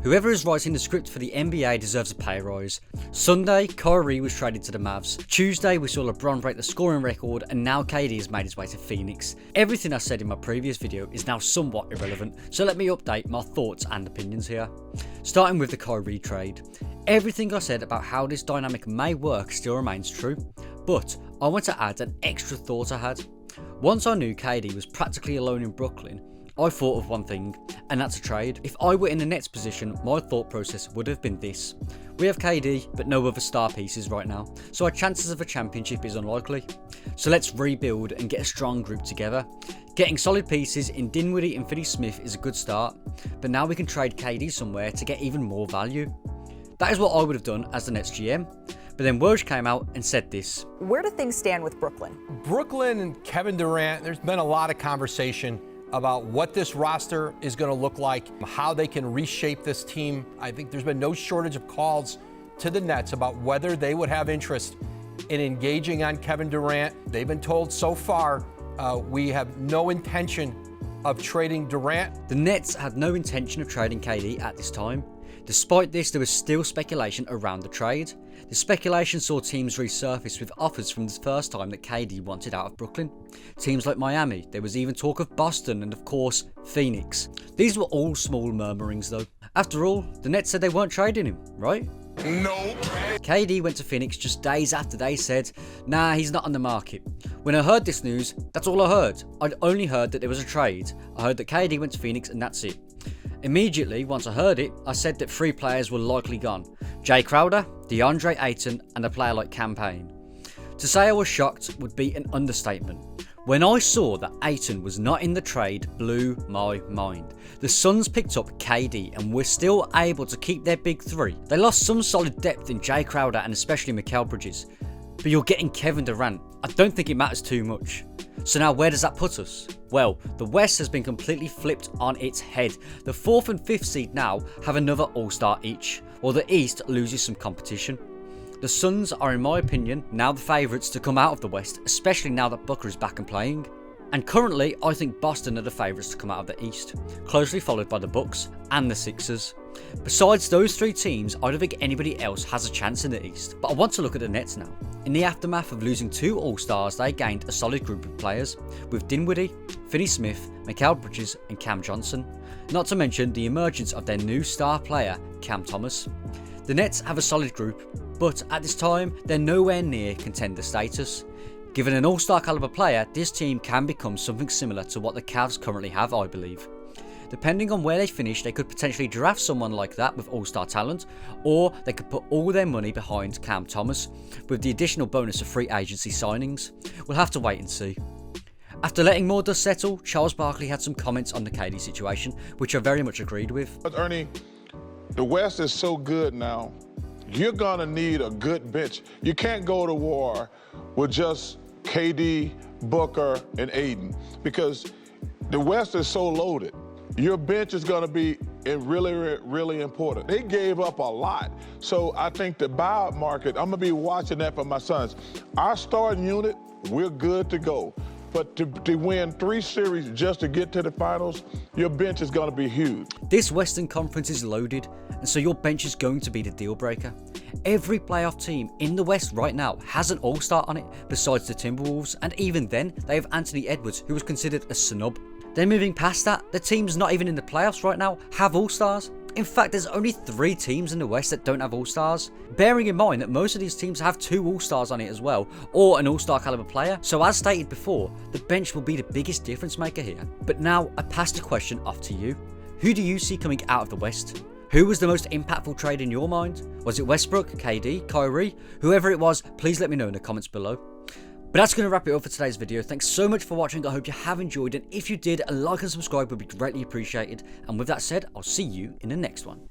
Whoever is writing the script for the NBA deserves a pay rise. Sunday, Kyrie was traded to the Mavs. Tuesday, we saw LeBron break the scoring record, and now KD has made his way to Phoenix. Everything I said in my previous video is now somewhat irrelevant, so let me update my thoughts and opinions here. Starting with the Kyrie trade. Everything I said about how this dynamic may work still remains true, but I want to add an extra thought I had. Once I knew KD was practically alone in Brooklyn, I thought of one thing, and that's a trade. If I were in the Nets position, my thought process would have been this. We have KD, but no other star pieces right now, so our chances of a championship is unlikely. So let's rebuild and get a strong group together. Getting solid pieces in Dinwiddie and Finney-Smith is a good start, but now we can trade KD somewhere to get even more value. That is what I would have done as the Nets GM. But then Woj came out and said this. Where do things stand with Brooklyn? Brooklyn and Kevin Durant, there's been a lot of conversation about what this roster is going to look like, how they can reshape this team. I think there's been no shortage of calls to the Nets about whether they would have interest in engaging on Kevin Durant. They've been told so far, we have no intention of trading Durant. The Nets had no intention of trading KD at this time. Despite this, there was still speculation around the trade. The speculation saw teams resurface with offers from the first time that KD wanted out of Brooklyn. Teams like Miami, there was even talk of Boston and of course Phoenix. These were all small murmurings though. After all, the Nets said they weren't trading him, right? No. KD went to Phoenix just days after they said, nah, he's not on the market. When I heard this news, that's all I heard. I'd only heard that there was a trade. I heard that KD went to Phoenix and that's it. Immediately, once I heard it, I said that 3 players were likely gone. Jay Crowder, DeAndre Ayton, and a player like Cam Payne. To say I was shocked would be an understatement. When I saw that Ayton was not in the trade, blew my mind. The Suns picked up KD and were still able to keep their big 3. They lost some solid depth in Jay Crowder and especially Mikal Bridges. But you're getting Kevin Durant. I don't think it matters too much. So now where does that put us? Well, the West has been completely flipped on its head. The 4th and 5th seed now have another All-Star each, while the East loses some competition. The Suns are, in my opinion, now the favourites to come out of the West, especially now that Booker is back and playing. And currently, I think Boston are the favourites to come out of the East, closely followed by the Bucks and the Sixers. Besides those 3 teams, I don't think anybody else has a chance in the East, but I want to look at the Nets now. In the aftermath of losing 2 All-Stars, they gained a solid group of players, with Dinwiddie, Finney-Smith, Mikal Bridges and Cam Johnson, not to mention the emergence of their new star player, Cam Thomas. The Nets have a solid group, but at this time, they're nowhere near contender status. Given an all-star caliber player, this team can become something similar to what the Cavs currently have, I believe. Depending on where they finish, they could potentially draft someone like that with all-star talent, or they could put all their money behind Cam Thomas, with the additional bonus of free agency signings. We'll have to wait and see. After letting more dust settle, Charles Barkley had some comments on the KD situation, which I very much agreed with. But Ernie, the West is so good now. You're gonna need a good bench. You can't go to war with just KD, Booker, and Ayton because the West is so loaded. Your bench is going to be really important. They gave up a lot. So I think the buyout market, I'm going to be watching that for my sons. Our starting unit, we're good to go. But to win 3 series just to get to the finals, your bench is going to be huge. This Western Conference is loaded, and so your bench is going to be the deal breaker. Every playoff team in the West right now has an all-star on it, besides the Timberwolves, and even then, they have Anthony Edwards, who was considered a snub. Then moving past that, the teams not even in the playoffs right now have all-stars. In fact, there's only 3 teams in the West that don't have all-stars, bearing in mind that most of these teams have 2 all-stars on it as well, or an all-star caliber player. So as stated before, the bench will be the biggest difference maker here. But now, I pass the question off to you. Who do you see coming out of the West? Who was the most impactful trade in your mind? Was it Westbrook, KD, Kyrie? Whoever it was, please let me know in the comments below. But that's going to wrap it up for today's video. Thanks so much for watching. I hope you have enjoyed, and if you did, a like and subscribe would be greatly appreciated. And with that said, I'll see you in the next one.